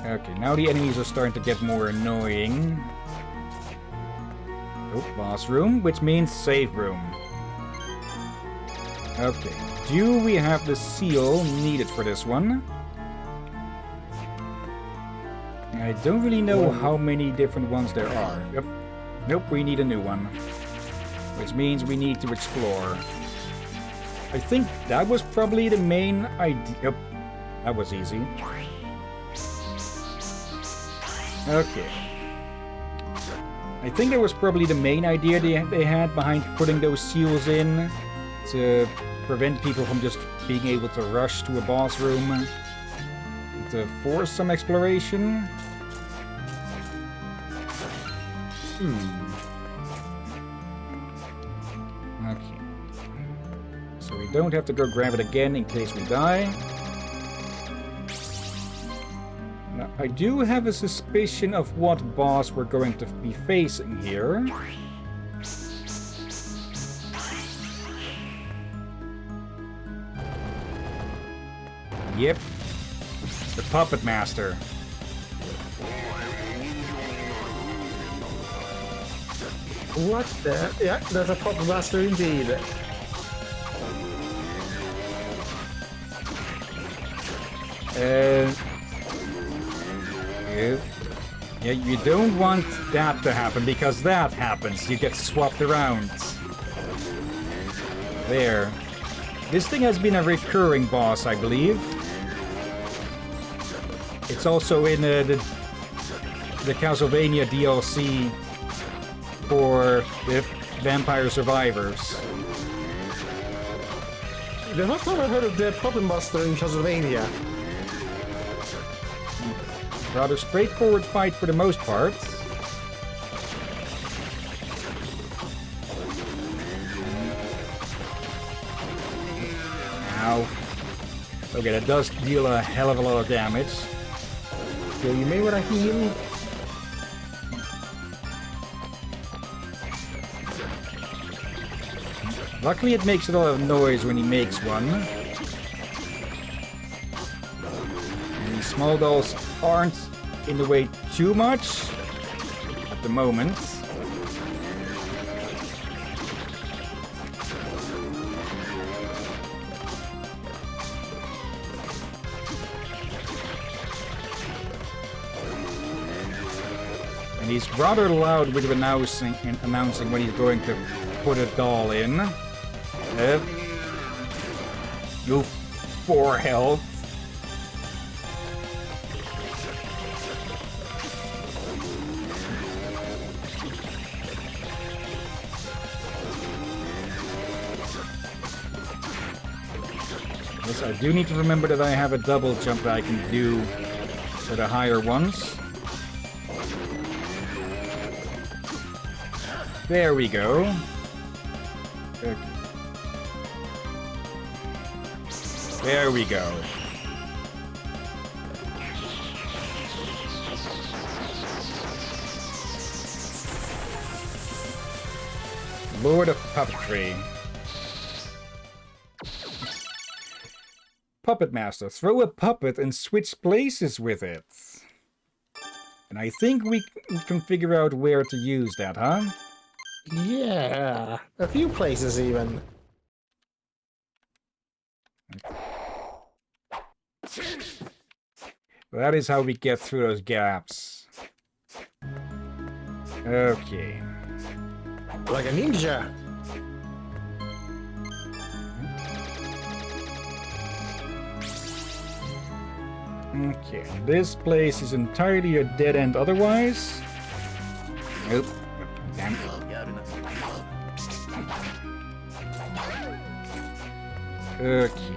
Okay, now the enemies are starting to get more annoying. Oh, boss room, which means save room. Okay, do we have the seal needed for this one? I don't really know how many different ones there are. Yep. Nope, we need a new one. Which means we need to explore. I think that was probably the main idea. Yep, that was easy. Okay. I think that was probably the main idea they had behind putting those seals in. To prevent people from just being able to rush to a boss room. To force some exploration. Okay. So we don't have to go grab it again in case we die. Now, I do have a suspicion of what boss we're going to be facing here. Yep. The Puppet Master. What the? Yeah, that's a Puppet Master indeed. Yeah, you don't want that to happen, because that happens. You get swapped around. There. This thing has been a recurring boss, I believe. It's also in the Castlevania DLC for the Vampire Survivors. The first time I heard of the Puppet Master in Castlevania. Rather straightforward fight for the most part. Ow. Okay, that does deal a hell of a lot of damage. Yeah, you may want to heal. Luckily it makes a lot of noise when he makes one. And these small dolls aren't in the way too much at the moment. And he's rather loud with announcing when he's going to put a doll in. You 4 health. Yes, I do need to remember that I have a double jump that I can do for the higher ones. There we go. Okay. There we go. Lord of Puppetry. Puppet Master. Throw a puppet and switch places with it. And I think we can figure out where to use that, huh? Yeah, a few places even. That is how we get through those gaps. Okay. Like a ninja. Okay, this place is entirely a dead end otherwise. Nope. Damn. Okay.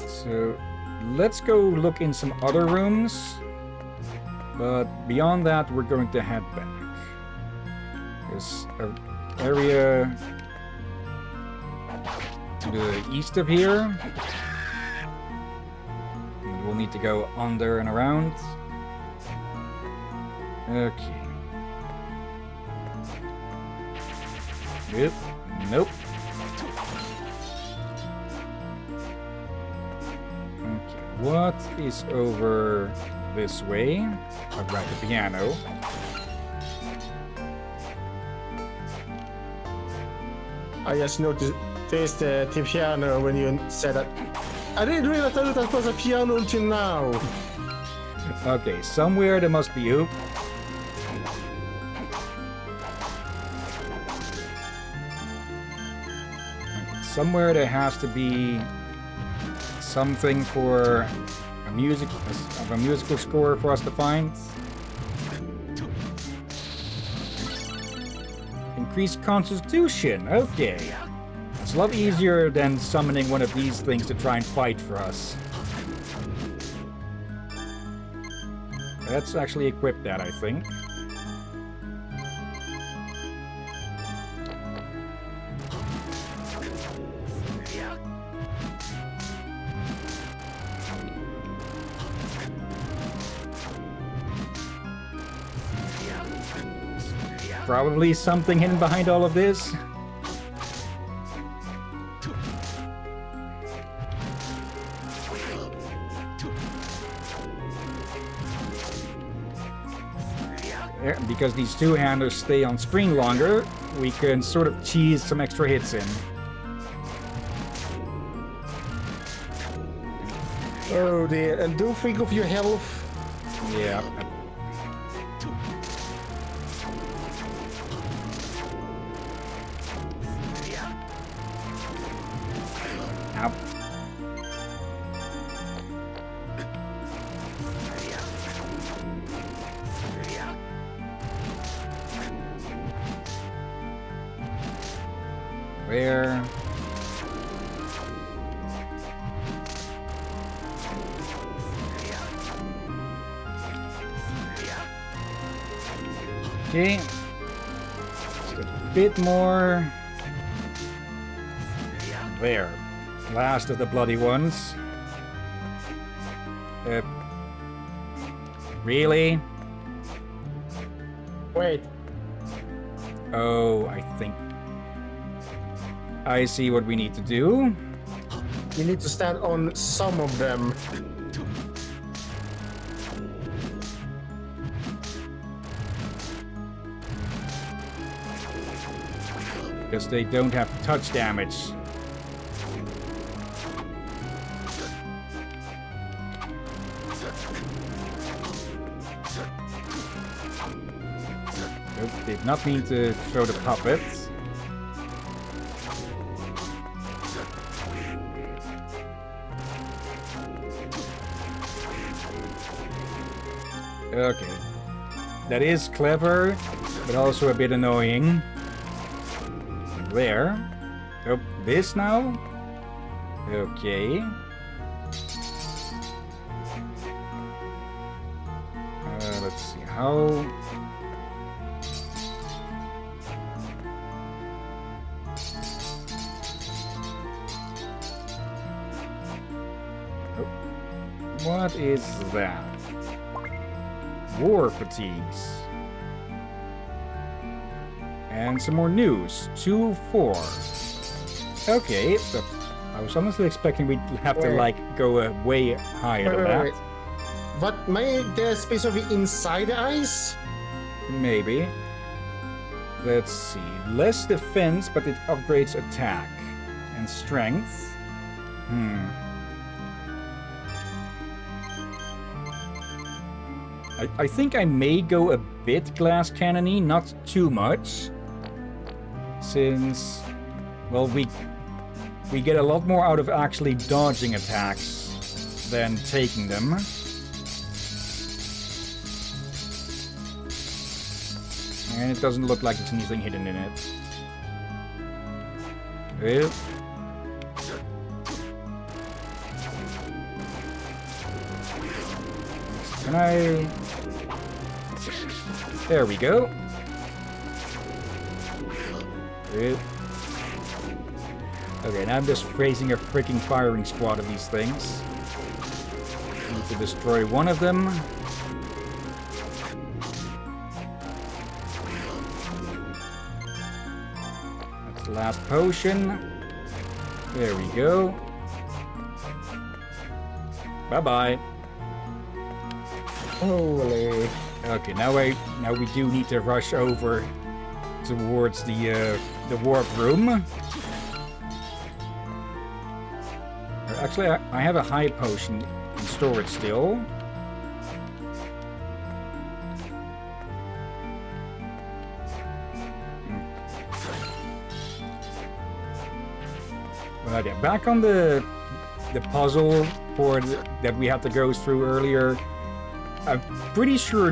So, let's go look in some other rooms. But beyond that, we're going to head back. There's an area to the east of here. And we'll need to go under and around. Okay. Yep. Nope. What is over this way? I'll grab the piano. I just noticed the piano when you said that. I didn't realize that was a piano until now. Okay, somewhere there must be... Oop. Somewhere there has to be something for a musical score for us to find. Increased constitution. Okay. It's a lot easier than summoning one of these things to try and fight for us. Let's actually equip that, I think. Probably something hidden behind all of this. Because these two-handers stay on screen longer, we can sort of cheese some extra hits in. Oh dear, and do think of your health. Yeah. Ow. Where? Okay. Just a bit more. There. Last of the bloody ones. Really? Wait. Oh, I think I see what we need to do. You need to stand on some of them. Because they don't have touch damage. Nope, did not mean to throw the puppets. Okay. That is clever, but also a bit annoying. There. Oh, this now? Okay. Let's see, how... Oh. What is that? War fatigues. And some more news. 2-4. Okay, but I was honestly expecting we'd have to, like, go way higher than that. What, may there's space over inside the ice? Maybe. Let's see. Less defense, but it upgrades attack. And strength. I think I may go a bit glass cannon-y, not too much. Since, well, we get a lot more out of actually dodging attacks than taking them. And it doesn't look like there's anything hidden in it. Well. Can I... There we go. Good. Okay, now I'm just raising a freaking firing squad of these things. Need to destroy one of them. That's the last potion. There we go. Bye-bye. Holy. Okay, now we do need to rush over towards the warp room. Actually, I have a high potion in storage still. But yeah, back on the puzzle board that we had to go through earlier. I'm pretty sure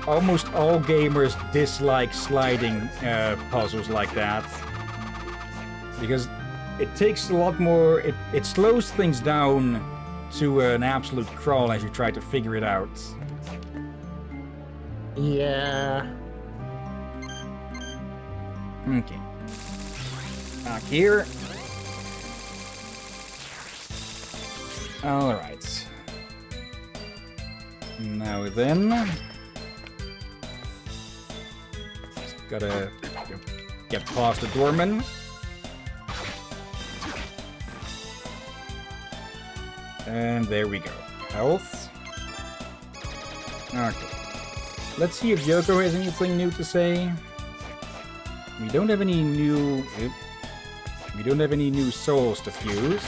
almost all gamers dislike sliding puzzles like that. Because it takes a lot more... It slows things down to an absolute crawl as you try to figure it out. Yeah. Okay. Back here. Alright. Now then... Just gotta get past the doorman. And there we go. Health. Okay. Let's see if Yoko has anything new to say. We don't have any new... We don't have any new souls to fuse.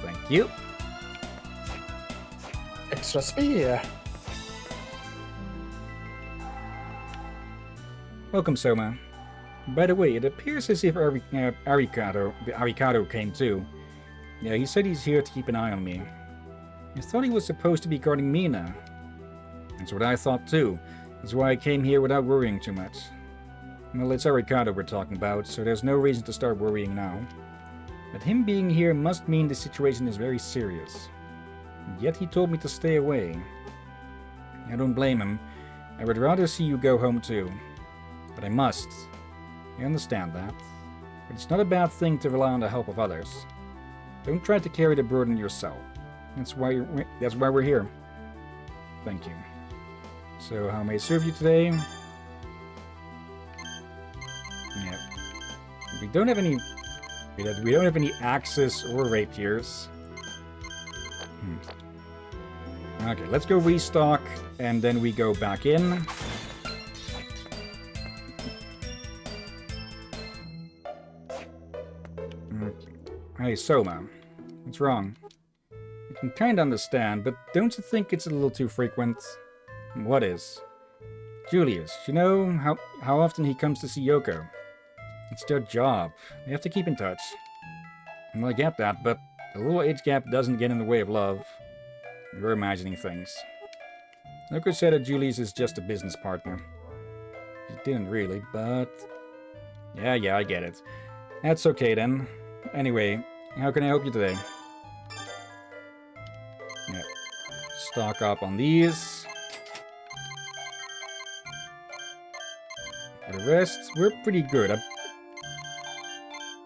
Thank you. Extra spear. Welcome, Soma. By the way, it appears as if Arikado came too. Yeah, he said he's here to keep an eye on me. I thought he was supposed to be guarding Mina. That's what I thought too. That's why I came here without worrying too much. Well, it's Arikado we're talking about, so there's no reason to start worrying now. But him being here must mean the situation is very serious. Yet he told me to stay away. I don't blame him. I would rather see you go home too. But I must. I understand that. But it's not a bad thing to rely on the help of others. Don't try to carry the burden yourself. That's why we're here. Thank you. So, how may I serve you today? Yeah. We don't have any axes or rapiers. Okay, let's go restock, and then we go back in. Hey, Soma. What's wrong? I can kind of understand, but don't you think it's a little too frequent? What is? Julius, you know how often he comes to see Yoko? It's their job. They have to keep in touch. Well, I get that, but a little age gap doesn't get in the way of love. You're imagining things. Yoko said that Julius is just a business partner. She didn't really, but... Yeah, I get it. That's okay then. Anyway, how can I help you today? Yeah. Stock up on these. For the rest, we're pretty good. I'm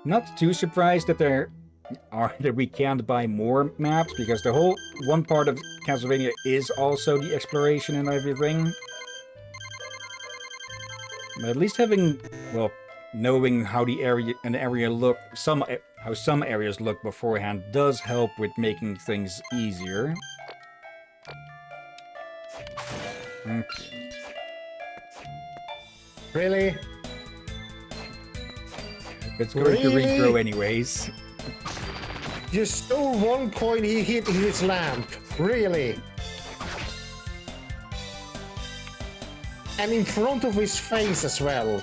not too surprised that that we can't buy more maps, because the whole one part of Castlevania is also the exploration and everything. But at least having, well, knowing how the area look, how some areas look beforehand does help with making things easier. Okay. Really? It's going to regrow anyways. You stole 1 coin he hit in his lamp. Really? And in front of his face as well.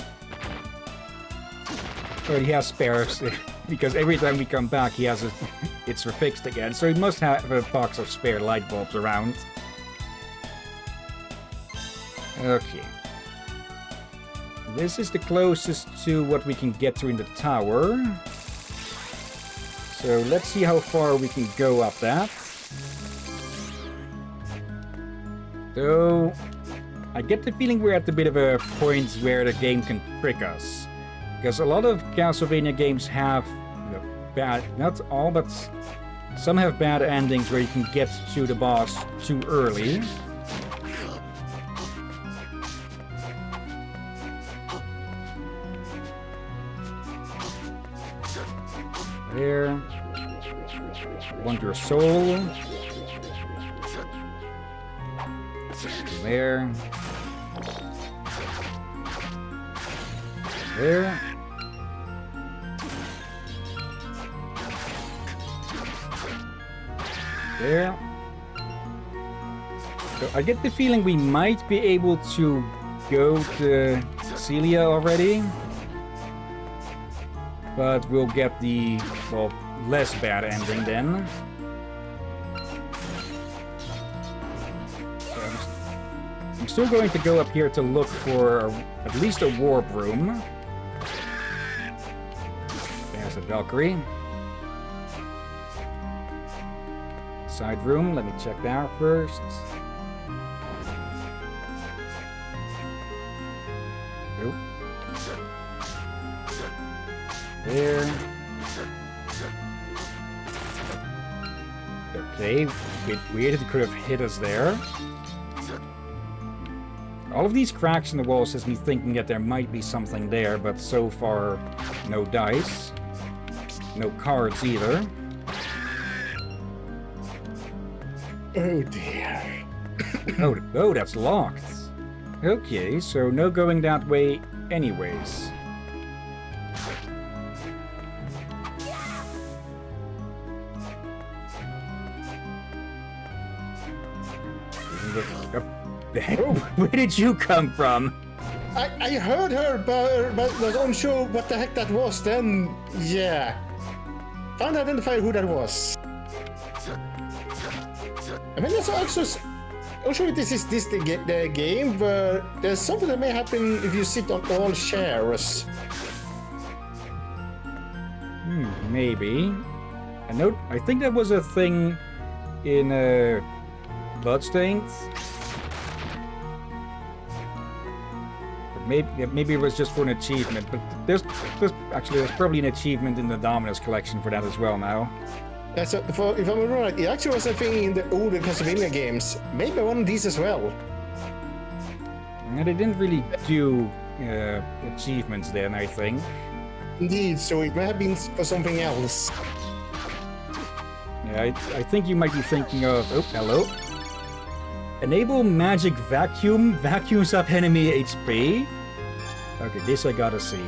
Or he has spares, because every time we come back he has it's fixed again, so he must have a box of spare light bulbs around. Okay. This is the closest to what we can get to in the tower. So let's see how far we can go up that. So I get the feeling we're at a bit of a point where the game can trick us. Because a lot of Castlevania games have bad, not all, but some have bad endings where you can get to the boss too early. There. want your soul. There. There. There. So I get the feeling we might be able to go to Celia already. But we'll get the, well, less bad ending then. So I'm still going to go up here to look for at least a warp room. There's a Valkyrie. Side room, let me check that first. Nope. There. Okay, bit weird, it could have hit us there. All of these cracks in the wall has me thinking that there might be something there, but so far, no dice. No cards either. Oh dear. Oh, that's locked. Okay, so no going that way anyways. The heck? Where did you come from? I heard her, but was unsure what the heck that was. Then, yeah. Found to identify who that was. I mean, that's actually. I'm sure this is the game, but there's something that may happen if you sit on all chairs. Maybe. I think that was a thing in Bloodstained. Maybe it was just for an achievement, but there's probably an achievement in the Dominus collection for that as well now. Yeah, so if I'm right, it actually was a thing in the older Castlevania games. Maybe one of these as well. And they didn't really do achievements then, I think. Indeed, so it may have been for something else. Yeah, I think you might be thinking of... Oh, hello. Enable magic vacuum. Vacuums up enemy HP. Okay, this I gotta see.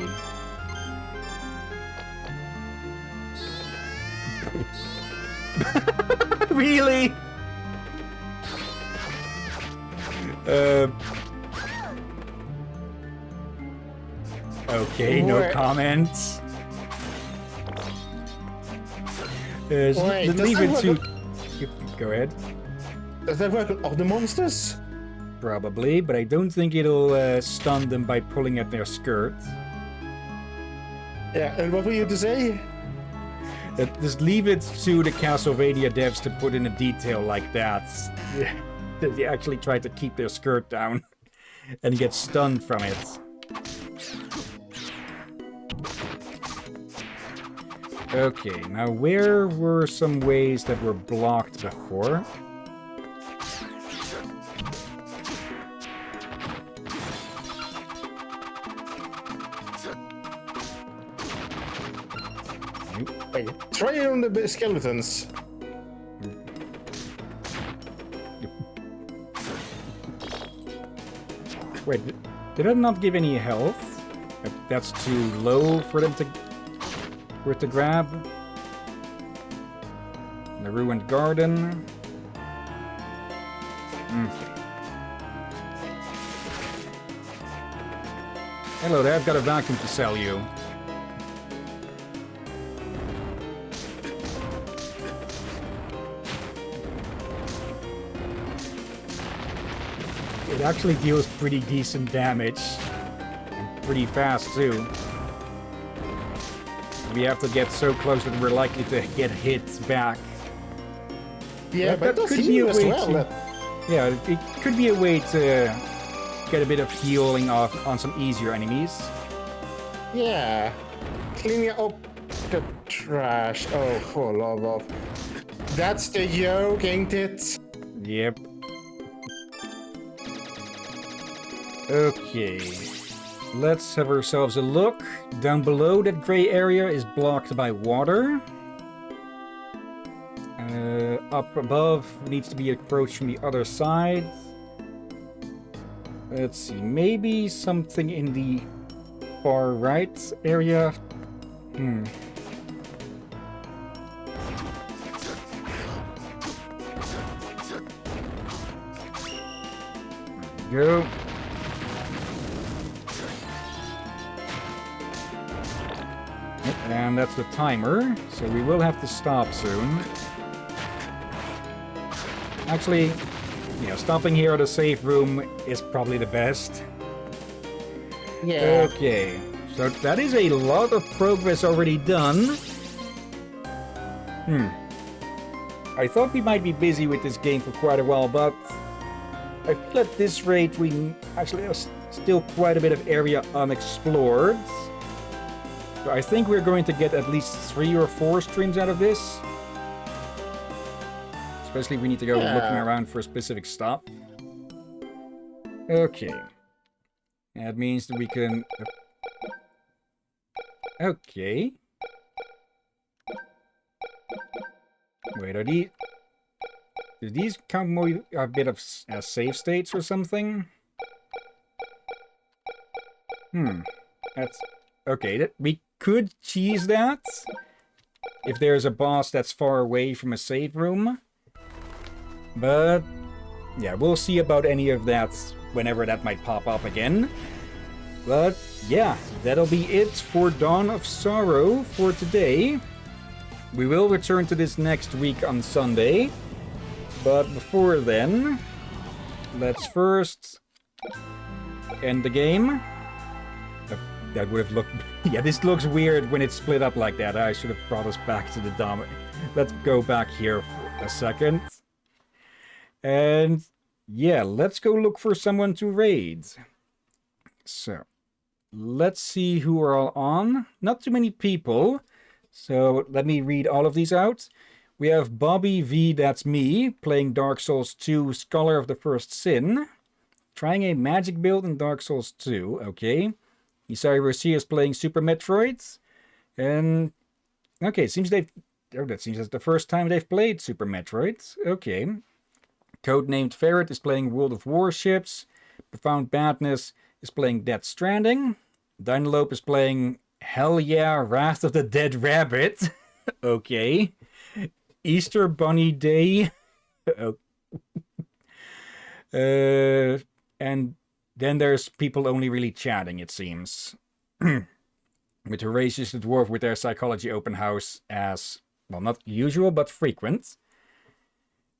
Really? Okay, no comments. Leave it to... Go ahead. Does that work on the monsters? Probably, but I don't think it'll stun them by pulling at their skirt. Yeah, and what were you to say? Just leave it to the Castlevania devs to put in a detail like that. They actually try to keep their skirt down and get stunned from it. Okay, now where were some ways that were blocked before? Try on the skeletons. Wait, did it not give any health? That's too low for them to grab. The ruined garden. Hello there, I've got a vacuum to sell you. It actually deals pretty decent damage. And pretty fast, too. We have to get so close that we're likely to get hit back. Yeah, but that could be a way to... Yeah, it could be a way to get a bit of healing off on some easier enemies. Yeah. Cleaning up the trash. Oh, for love of... That's the yoke, ain't it? Yep. Okay, let's have ourselves a look. Down below, that gray area is blocked by water. up above needs to be approached from the other side. Let's see, maybe something in the far right area. Go. And that's the timer, so we will have to stop soon. Actually, stopping here at a safe room is probably the best. Yeah. Okay, so that is a lot of progress already done. I thought we might be busy with this game for quite a while, but I feel at this rate we actually have still quite a bit of area unexplored. So I think we're going to get at least 3 or 4 streams out of this. Especially if we need to go looking around for specific stuff. Okay. That means that we can... Okay. Wait, are these... Do these count more a bit of save states or something? That's... Okay, we could cheese that. If there's a boss that's far away from a save room. But... yeah, we'll see about any of that whenever that might pop up again. But, yeah, that'll be it for Dawn of Sorrow for today. We will return to this next week on Sunday. But before then, let's first end the game. That would have looked... yeah, this looks weird when it's split up like that. I should have brought us back to the dom. Let's go back here for a second. And yeah, let's go look for someone to raid. So, let's see who are all on. Not too many people. So, let me read all of these out. We have Bobby V, that's me, playing Dark Souls 2, Scholar of the First Sin. Trying a magic build in Dark Souls 2, okay. Isai Rosia is playing Super Metroid. And, okay, it seems they've... oh, that seems that's the first time they've played Super Metroid. Okay. Codenamed Ferret is playing World of Warships. Profound Badness is playing Death Stranding. Dynalope is playing Hell Yeah, Wrath of the Dead Rabbit. Okay. Easter Bunny Day. And then there's people only really chatting, it seems. With Horatius the Dwarf with their Psychology Open House as, well, not usual, but frequent.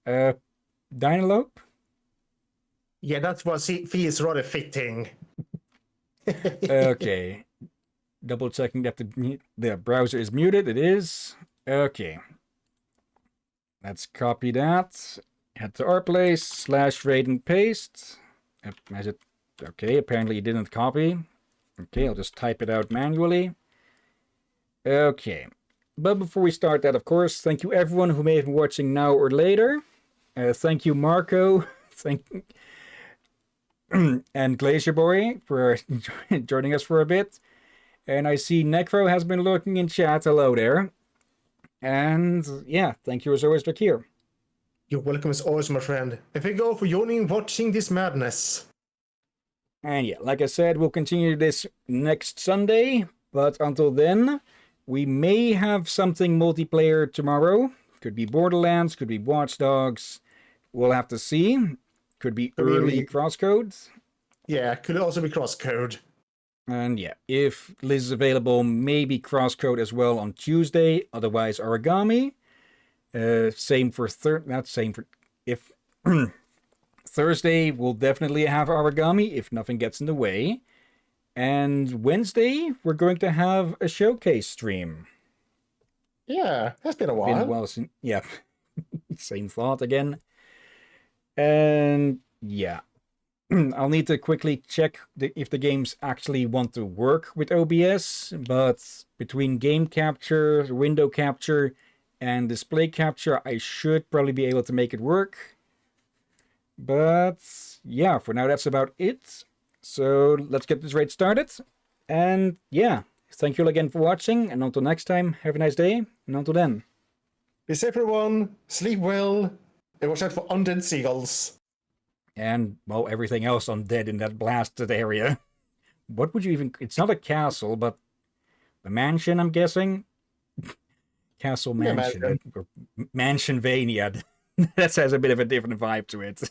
Dynalope? Yeah, that was feels rather fitting. Okay. Double checking that the browser is muted. It is. Okay. Let's copy that. Head to our place, /raid and paste. Is it? Okay, apparently it didn't copy. Okay, I'll just type it out manually. Okay. But before we start that, of course, thank you everyone who may have been watching now or later. Thank you, Marco. And Glacier Boy for joining us for a bit. And I see Necro has been lurking in chat. Hello there. And yeah, thank you as always, Drakir. You're welcome as always, my friend. And thank you all for joining and watching this madness. And yeah, like I said, we'll continue this next Sunday. But until then, we may have something multiplayer tomorrow. Could be Borderlands, could be Watch Dogs. We'll have to see. Could be early crosscode. Yeah, could also be crosscode. And yeah, if Liz is available, maybe crosscode as well on Tuesday. Otherwise, Origami. Same for if Thursday, we'll definitely have Origami if nothing gets in the way. And Wednesday, we're going to have a showcase stream. Yeah, that's been a while. Been a while since, yeah. Same thought again. And yeah, I'll need to quickly check if the games actually want to work with OBS, but between game capture, window capture, and display capture, I should probably be able to make it work. But yeah, for now that's about it. So let's get this raid started. And yeah, thank you all again for watching, and until next time, have a nice day, and until then. Be safe, everyone. Sleep well. And watch out for undead seagulls. And, well, everything else undead in that blasted area. What would you even... It's not a castle, but a mansion, I'm guessing? Castle Yeah, Mansion. mansion. Or Mansionvania. That has a bit of a different vibe to it.